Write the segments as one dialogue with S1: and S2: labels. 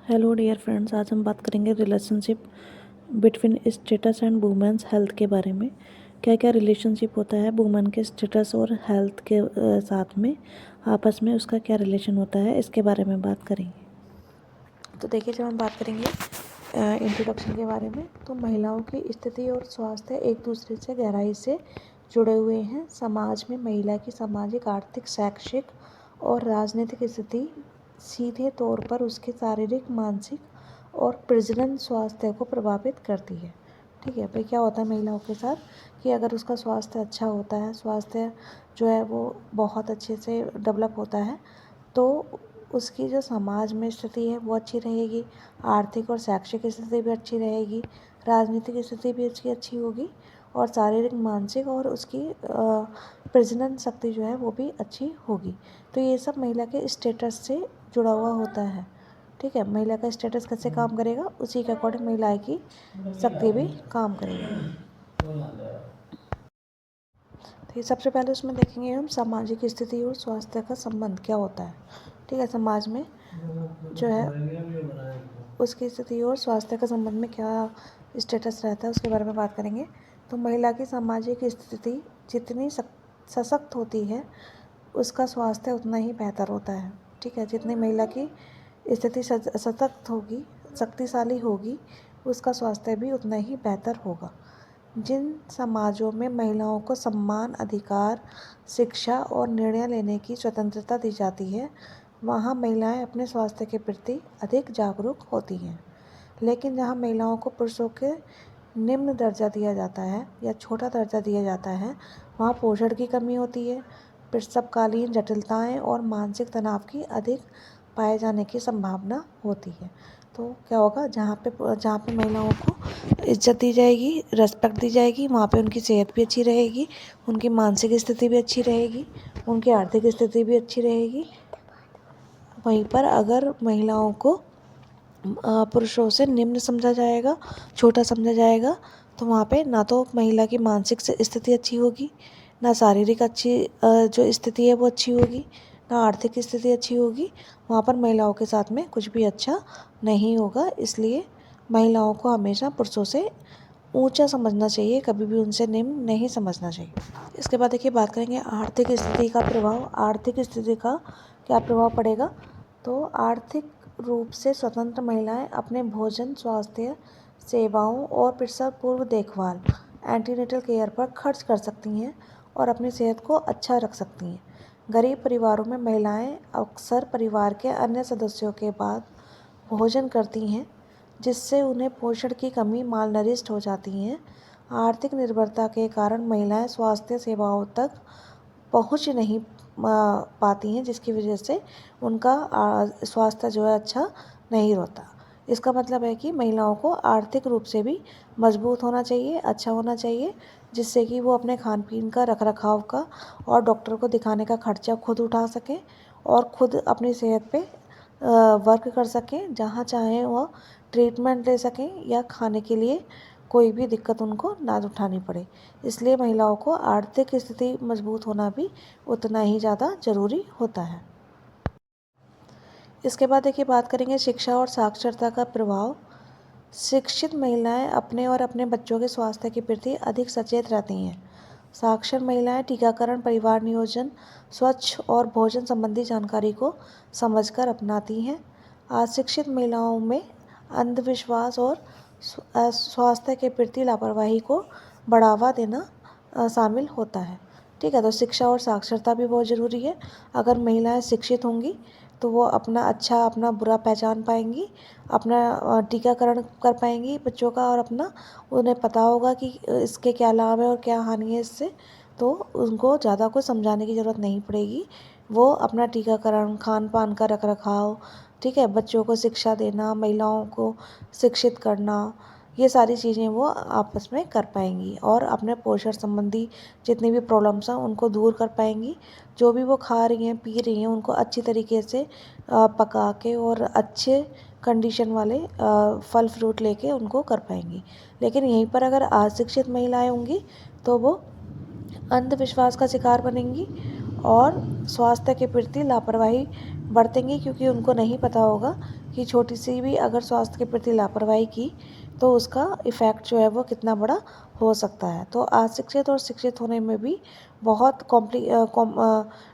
S1: Hello dear friends, आज हम बात करेंगे relationship between status and women's health के बारे में। क्या क्या रिलेशनशिप होता है वुमेन के स्टेटस और हेल्थ के साथ में, आपस में उसका क्या रिलेशन होता है, इसके बारे में बात करेंगे। तो देखिए, जब हम बात करेंगे इंट्रोडक्शन के बारे में, तो महिलाओं की स्थिति और स्वास्थ्य एक दूसरे से गहराई से जुड़े हुए हैं। समाज में महिला की सामाजिक, आर्थिक, शैक्षिक और राजनीतिक स्थिति सीधे तौर पर उसके शारीरिक, मानसिक और प्रजनन स्वास्थ्य को प्रभावित करती है। ठीक है भाई, क्या होता है महिलाओं के साथ कि अगर उसका स्वास्थ्य अच्छा होता है, स्वास्थ्य जो है वो बहुत अच्छे से डेवलप होता है, तो उसकी जो समाज में स्थिति है वो अच्छी रहेगी, आर्थिक और शैक्षिक स्थिति भी अच्छी रहेगी, राजनीतिक स्थिति भी उसकी अच्छी होगी और शारीरिक, मानसिक और उसकी प्रजनन शक्ति जो है वो भी अच्छी होगी। तो ये सब महिला के स्टेटस से जुड़ा हुआ होता है। ठीक है, महिला का स्टेटस कैसे काम करेगा, उसी के अकॉर्डिंग महिला की शक्ति भी काम करेगी। तो ये सबसे पहले उसमें देखेंगे हम सामाजिक स्थिति और स्वास्थ्य का संबंध क्या होता है। ठीक है, समाज में जो है उसकी स्थिति और स्वास्थ्य का संबंध में क्या स्टेटस रहता है उसके बारे में बात करेंगे। तो महिला की सामाजिक स्थिति जितनी सशक्त होती है, उसका स्वास्थ्य उतना ही बेहतर होता है। ठीक है, जितनी महिला की स्थिति सशक्त होगी, शक्तिशाली होगी, उसका स्वास्थ्य भी उतना ही बेहतर होगा। जिन समाजों में महिलाओं को सम्मान, अधिकार, शिक्षा और निर्णय लेने की स्वतंत्रता दी जाती है, वहाँ महिलाएं अपने स्वास्थ्य के प्रति अधिक जागरूक होती हैं। लेकिन जहाँ महिलाओं को पुरुषों के निम्न दर्जा दिया जाता है या छोटा दर्जा दिया जाता है, वहाँ पोषण की कमी होती है, प्रसवकालीन जटिलताएं और मानसिक तनाव की अधिक पाए जाने की संभावना होती है। तो क्या होगा, जहाँ पे महिलाओं को इज्जत दी जाएगी, रेस्पेक्ट दी जाएगी, वहाँ पे उनकी सेहत भी अच्छी रहेगी, उनकी मानसिक स्थिति भी अच्छी रहेगी, उनकी आर्थिक स्थिति भी अच्छी रहेगी। वहीं पर अगर महिलाओं को पुरुषों से निम्न समझा जाएगा, छोटा समझा जाएगा, तो वहाँ पे ना तो महिला की मानसिक स्थिति अच्छी होगी, ना शारीरिक अच्छी जो स्थिति है वो अच्छी होगी, ना आर्थिक स्थिति अच्छी होगी। वहाँ पर महिलाओं के साथ में कुछ भी अच्छा नहीं होगा। इसलिए महिलाओं को हमेशा पुरुषों से ऊंचा समझना चाहिए, कभी भी उनसे निम्न नहीं समझना चाहिए। इसके बाद देखिए, बात करेंगे आर्थिक स्थिति का प्रभाव। आर्थिक स्थिति का क्या प्रभाव पड़ेगा। तो आर्थिक रूप से स्वतंत्र महिलाएं अपने भोजन, स्वास्थ्य सेवाओं और प्रसव पूर्व देखभाल, एंटीनेटल केयर पर खर्च कर सकती हैं और अपनी सेहत को अच्छा रख सकती हैं। गरीब परिवारों में महिलाएं अक्सर परिवार के अन्य सदस्यों के बाद भोजन करती हैं, जिससे उन्हें पोषण की कमी, मालनरिश्ड हो जाती हैं। आर्थिक निर्भरता के कारण महिलाएं स्वास्थ्य सेवाओं तक पहुंच नहीं पाती हैं, जिसकी वजह से उनका स्वास्थ्य जो है अच्छा नहीं होता। इसका मतलब है कि महिलाओं को आर्थिक रूप से भी मजबूत होना चाहिए, अच्छा होना चाहिए, जिससे कि वो अपने खान पीन का, रख रखाव का और डॉक्टर को दिखाने का खर्चा खुद उठा सकें और खुद अपनी सेहत पे वर्क कर सकें, जहाँ चाहें वह ट्रीटमेंट ले सकें या खाने के लिए कोई भी दिक्कत उनको ना उठानी पड़े। इसलिए महिलाओं को आर्थिक स्थिति मजबूत होना भी उतना ही ज़्यादा ज़रूरी होता है। इसके बाद देखिए, बात करेंगे शिक्षा और साक्षरता का प्रभाव। शिक्षित महिलाएं अपने और अपने बच्चों के स्वास्थ्य के प्रति अधिक सचेत रहती हैं। साक्षर महिलाएं टीकाकरण, परिवार नियोजन, स्वच्छ और भोजन संबंधी जानकारी को समझकर अपनाती हैं। अशिक्षित महिलाओं में अंधविश्वास और स्वास्थ्य के प्रति लापरवाही को बढ़ावा देना शामिल होता है। ठीक है, तो शिक्षा और साक्षरता भी बहुत ज़रूरी है। अगर महिलाएं शिक्षित होंगी तो वो अपना अच्छा, अपना बुरा पहचान पाएंगी, अपना टीकाकरण कर पाएंगी बच्चों का, और अपना उन्हें पता होगा कि इसके क्या लाभ है और क्या हानि है इससे। तो उनको ज़्यादा कुछ समझाने की ज़रूरत नहीं पड़ेगी। वो अपना टीकाकरण, खान पान का रख रखाव, ठीक है, बच्चों को शिक्षा देना, महिलाओं को शिक्षित करना, ये सारी चीज़ें वो आपस में कर पाएंगी और अपने पोषण संबंधी जितनी भी प्रॉब्लम्स हैं उनको दूर कर पाएंगी। जो भी वो खा रही हैं, पी रही हैं, उनको अच्छी तरीके से पका के और अच्छे कंडीशन वाले फल फ्रूट लेके उनको कर पाएंगी। लेकिन यहीं पर अगर अशिक्षित महिलाएं होंगी तो वो अंधविश्वास का शिकार बनेंगी और स्वास्थ्य के प्रति लापरवाही बरतेंगी, क्योंकि उनको नहीं पता होगा कि छोटी सी भी अगर स्वास्थ्य के प्रति लापरवाही की तो उसका इफ़ेक्ट जो है वो कितना बड़ा हो सकता है। तो अशिक्षित और शिक्षित होने में भी बहुत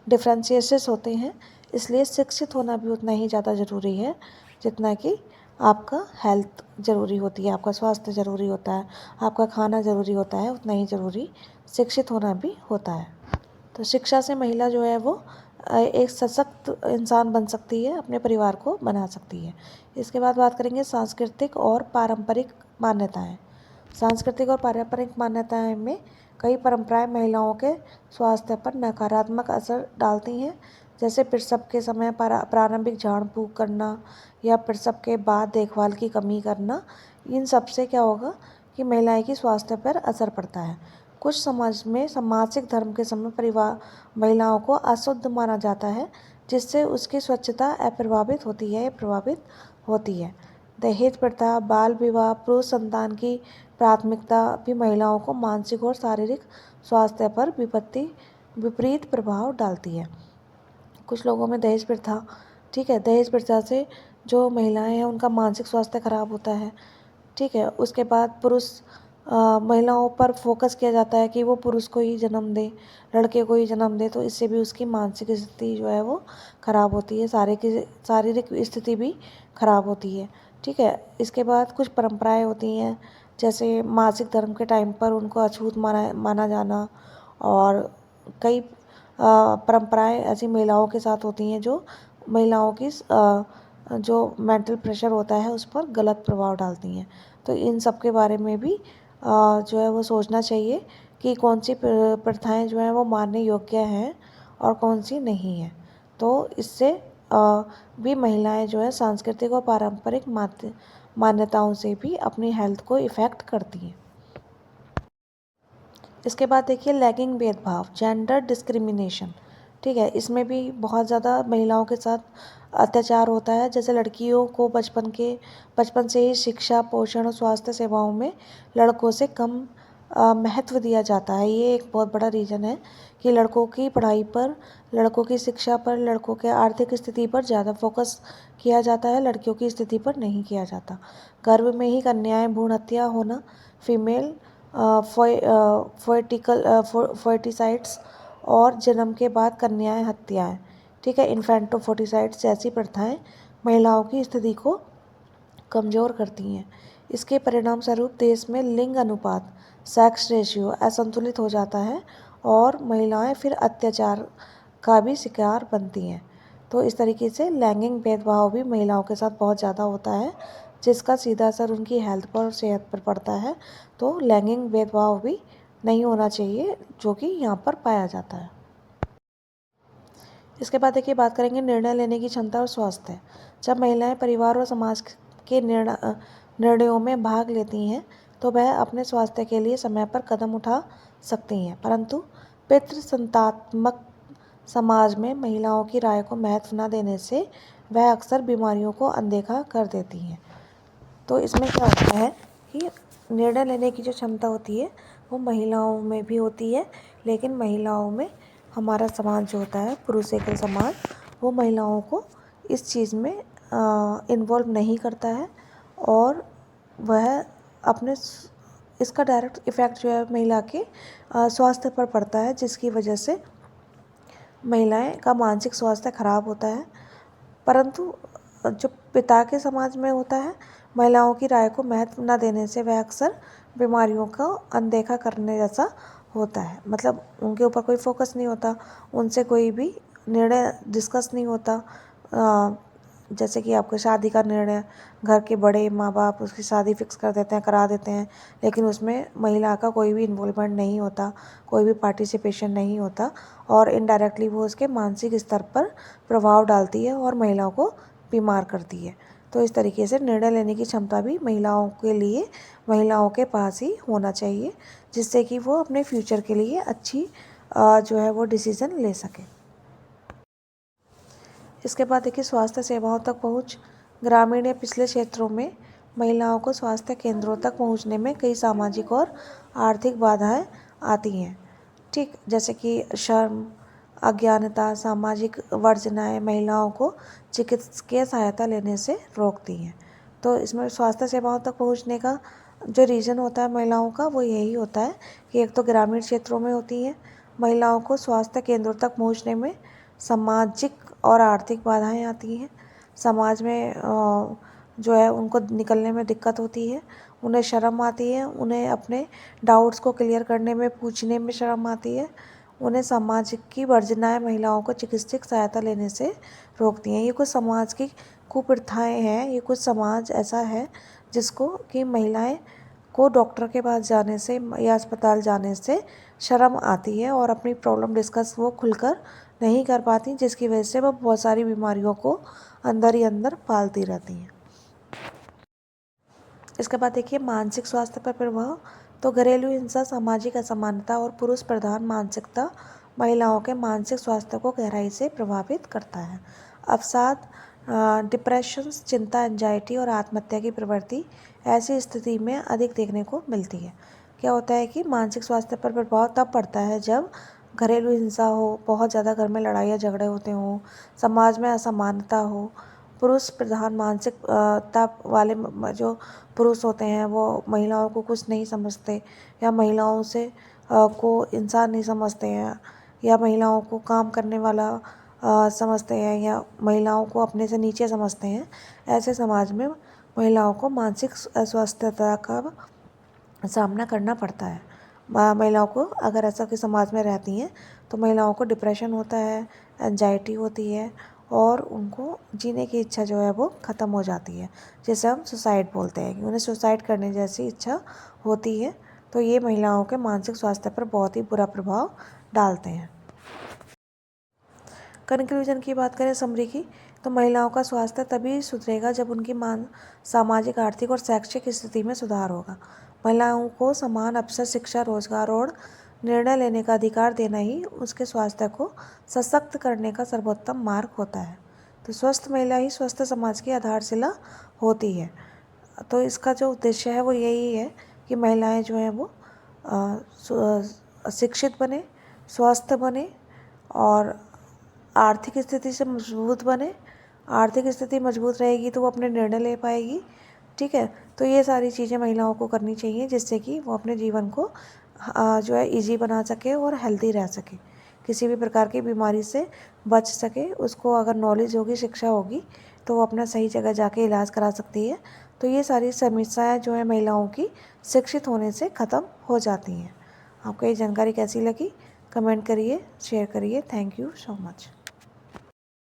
S1: डिफ्रेंशिएशंस होते हैं, इसलिए शिक्षित होना भी उतना ही ज़्यादा ज़रूरी है जितना कि आपका हेल्थ ज़रूरी होती है, आपका स्वास्थ्य ज़रूरी होता है, आपका खाना ज़रूरी होता है, उतना ही ज़रूरी शिक्षित होना भी होता है। तो शिक्षा से महिला जो है वो एक सशक्त इंसान बन सकती है, अपने परिवार को बना सकती है। इसके बाद बात करेंगे सांस्कृतिक और पारंपरिक मान्यताएं। सांस्कृतिक और पारंपरिक मान्यताएं में कई परंपराएं महिलाओं के स्वास्थ्य पर नकारात्मक असर डालती हैं, जैसे प्रसव के समय प्रारंभिक झाड़ फूँक करना या प्रसव के बाद देखभाल की कमी करना। इन सब से क्या होगा कि महिलाएं की स्वास्थ्य पर असर पड़ता है। कुछ समाज में मासिक धर्म के समय परिवार महिलाओं को अशुद्ध माना जाता है, जिससे उसकी स्वच्छता प्रभावित होती है। दहेज प्रथा, बाल विवाह, पुरुष संतान की प्राथमिकता भी महिलाओं को मानसिक और शारीरिक स्वास्थ्य पर विपरीत प्रभाव डालती है। कुछ लोगों में दहेज प्रथा, ठीक है, दहेज प्रथा से जो महिलाएं हैं उनका मानसिक स्वास्थ्य खराब होता है। ठीक है, उसके बाद महिलाओं पर फोकस किया जाता है कि वो पुरुष को ही जन्म दे, लड़के को ही जन्म दे, तो इससे भी उसकी मानसिक स्थिति जो है वो खराब होती है, शारीरिक स्थिति भी खराब होती है। ठीक है, इसके बाद कुछ परंपराएं होती हैं, जैसे मासिक धर्म के टाइम पर उनको अछूत माना जाना, और कई परंपराएं ऐसी महिलाओं के साथ होती हैं जो महिलाओं की जो मेंटल प्रेशर होता है उस पर गलत प्रभाव डालती हैं। तो इन सब के बारे में भी जो है वो सोचना चाहिए कि कौन सी प्रथाएं जो हैं वो मानने योग्य हैं और कौन सी नहीं है। तो इससे भी महिलाएं जो है सांस्कृतिक और पारंपरिक मान्यताओं से भी अपनी हेल्थ को इफ़ेक्ट करती हैं। इसके बाद देखिए लैंगिक भेदभाव, जेंडर डिस्क्रिमिनेशन। ठीक है, इसमें भी बहुत ज़्यादा महिलाओं के साथ अत्याचार होता है। जैसे लड़कियों को बचपन से ही शिक्षा, पोषण और स्वास्थ्य सेवाओं में लड़कों से कम महत्व दिया जाता है। ये एक बहुत बड़ा रीज़न है कि लड़कों की पढ़ाई पर, लड़कों की शिक्षा पर, लड़कों के आर्थिक स्थिति पर ज़्यादा फोकस किया जाता है, लड़कियों की स्थिति पर नहीं किया जाता। गर्भ में ही कन्याएं भ्रूण हत्या होना, फीमेल फोर्टिसाइड्स और जन्म के बाद कन्याएं हत्याएं, ठीक है, इन्फेंटोफोर्टिसाइड्स जैसी प्रथाएं महिलाओं की स्थिति को कमज़ोर करती हैं। इसके परिणाम स्वरूप देश में लिंग अनुपात, सेक्स रेशियो असंतुलित हो जाता है और महिलाएं फिर अत्याचार का भी शिकार बनती हैं। तो इस तरीके से लैंगिक भेदभाव भी महिलाओं के साथ बहुत ज़्यादा होता है, जिसका सीधा असर उनकी हेल्थ पर और सेहत पर पड़ता है। तो लैंगिक भेदभाव भी नहीं होना चाहिए, जो कि यहाँ पर पाया जाता है। इसके बाद देखिए बात करेंगे निर्णय लेने की क्षमता और स्वास्थ्य। जब महिलाएं परिवार और समाज के निर्णयों में भाग लेती हैं तो वह अपने स्वास्थ्य के लिए समय पर कदम उठा सकती हैं, परंतु पितृसत्तात्मक समाज में महिलाओं की राय को महत्व न देने से वह अक्सर बीमारियों को अनदेखा कर देती हैं। तो इसमें क्या होता है कि निर्णय लेने की जो क्षमता होती है वो महिलाओं में भी होती है, लेकिन महिलाओं में हमारा समाज जो होता है, पुरुषेतर समाज, वो महिलाओं को इस चीज़ में इन्वॉल्व नहीं करता है और वह अपने इसका डायरेक्ट इफ़ेक्ट जो है महिला के स्वास्थ्य पर पड़ता है, जिसकी वजह से महिलाएं का मानसिक स्वास्थ्य खराब होता है। परंतु जो पिता के समाज में होता है, महिलाओं की राय को महत्व न देने से वह अक्सर बीमारियों को अनदेखा करने जैसा होता है। मतलब उनके ऊपर कोई फोकस नहीं होता, उनसे कोई भी निर्णय डिस्कस नहीं होता। जैसे कि आपको शादी का निर्णय, घर के बड़े माँ बाप उसकी शादी फिक्स कर देते हैं, करा देते हैं, लेकिन उसमें महिला का कोई भी इन्वॉल्वमेंट नहीं होता, कोई भी पार्टिसिपेशन नहीं होता और इनडायरेक्टली वो उसके मानसिक स्तर पर प्रभाव डालती है और महिलाओं को बीमार करती है। तो इस तरीके से निर्णय लेने की क्षमता भी महिलाओं के पास ही होना चाहिए, जिससे कि वो अपने फ्यूचर के लिए अच्छी जो है वो डिसीज़न ले सके। इसके बाद देखिए स्वास्थ्य सेवाओं तक पहुंच। ग्रामीण या पिछले क्षेत्रों में महिलाओं को स्वास्थ्य केंद्रों तक पहुंचने में कई सामाजिक और आर्थिक बाधाएं आती हैं। ठीक, जैसे कि शर्म, अज्ञानता, सामाजिक वर्जनाएं महिलाओं को चिकित्सकीय सहायता लेने से रोकती हैं। तो इसमें स्वास्थ्य सेवाओं तक पहुंचने का जो रीज़न होता है महिलाओं का, वो यही होता है कि एक तो ग्रामीण क्षेत्रों में होती है, महिलाओं को स्वास्थ्य केंद्रों तक पहुंचने में सामाजिक और आर्थिक बाधाएं आती हैं। समाज में जो है उनको निकलने में दिक्कत होती है, उन्हें शर्म आती है, उन्हें अपने डाउट्स को क्लियर करने में, पूछने में शर्म आती है। उन्हें समाज की वर्जनाएं महिलाओं को चिकित्सकीय सहायता लेने से रोकती हैं। ये कुछ समाज की कुप्रथाएं हैं, ये कुछ समाज ऐसा है जिसको कि महिलाएं को डॉक्टर के पास जाने से या अस्पताल जाने से शर्म आती है और अपनी प्रॉब्लम डिस्कस वो खुलकर नहीं कर पाती, जिसकी वजह से वो बहुत सारी बीमारियों को अंदर ही अंदर पालती रहती हैं। इसके बाद देखिए मानसिक स्वास्थ्य पर प्रभाव। तो घरेलू हिंसा, सामाजिक असमानता और पुरुष प्रधान मानसिकता महिलाओं के मानसिक स्वास्थ्य को गहराई से प्रभावित करता है। अवसाद, डिप्रेशन, चिंता, एंजाइटी और आत्महत्या की प्रवृत्ति ऐसी स्थिति में अधिक देखने को मिलती है। क्या होता है कि मानसिक स्वास्थ्य पर प्रभाव तब पड़ता है जब घरेलू हिंसा हो, बहुत ज़्यादा घर में लड़ाइयाँ झगड़े होते हों, समाज में असमानता हो, पुरुष प्रधान मानसिकता वाले जो पुरुष होते हैं वो महिलाओं को कुछ नहीं समझते, या महिलाओं से को इंसान नहीं समझते हैं, या महिलाओं को काम करने वाला समझते हैं, या महिलाओं को अपने से नीचे समझते हैं। ऐसे समाज में महिलाओं को मानसिक अस्वस्थता का सामना करना पड़ता है। महिलाओं को अगर ऐसा कि समाज में रहती हैं तो महिलाओं को डिप्रेशन होता है, एंजाइटी होती है और उनको जीने की इच्छा जो है वो ख़त्म हो जाती है, जिसे हम सुसाइड बोलते हैं, कि उन्हें सुसाइड करने जैसी इच्छा होती है। तो ये महिलाओं के मानसिक स्वास्थ्य पर बहुत ही बुरा प्रभाव डालते हैं। कंक्लूजन की बात करें समरी की, तो महिलाओं का स्वास्थ्य तभी सुधरेगा जब उनकी सामाजिक, आर्थिक और शैक्षिक स्थिति में सुधार होगा। महिलाओं को समान अवसर, शिक्षा, रोजगार और निर्णय लेने का अधिकार देना ही उसके स्वास्थ्य को सशक्त करने का सर्वोत्तम मार्ग होता है। तो स्वस्थ महिला ही स्वस्थ समाज की आधारशिला होती है। तो इसका जो उद्देश्य है वो यही है कि महिलाएं जो हैं वो शिक्षित बने, स्वस्थ बने और आर्थिक स्थिति से मजबूत बने। आर्थिक स्थिति मजबूत रहेगी तो वो अपने निर्णय ले पाएगी। ठीक है, तो ये सारी चीज़ें महिलाओं को करनी चाहिए जिससे कि वो अपने जीवन को जो है ईजी बना सके और हेल्दी रह सके, किसी भी प्रकार की बीमारी से बच सके। उसको अगर नॉलेज होगी, शिक्षा होगी, तो वो अपना सही जगह जाके इलाज करा सकती है। तो ये सारी समस्याएं जो है महिलाओं की शिक्षित होने से ख़त्म हो जाती हैं। आपको ये जानकारी कैसी लगी कमेंट करिए, शेयर करिए। Thank you so much.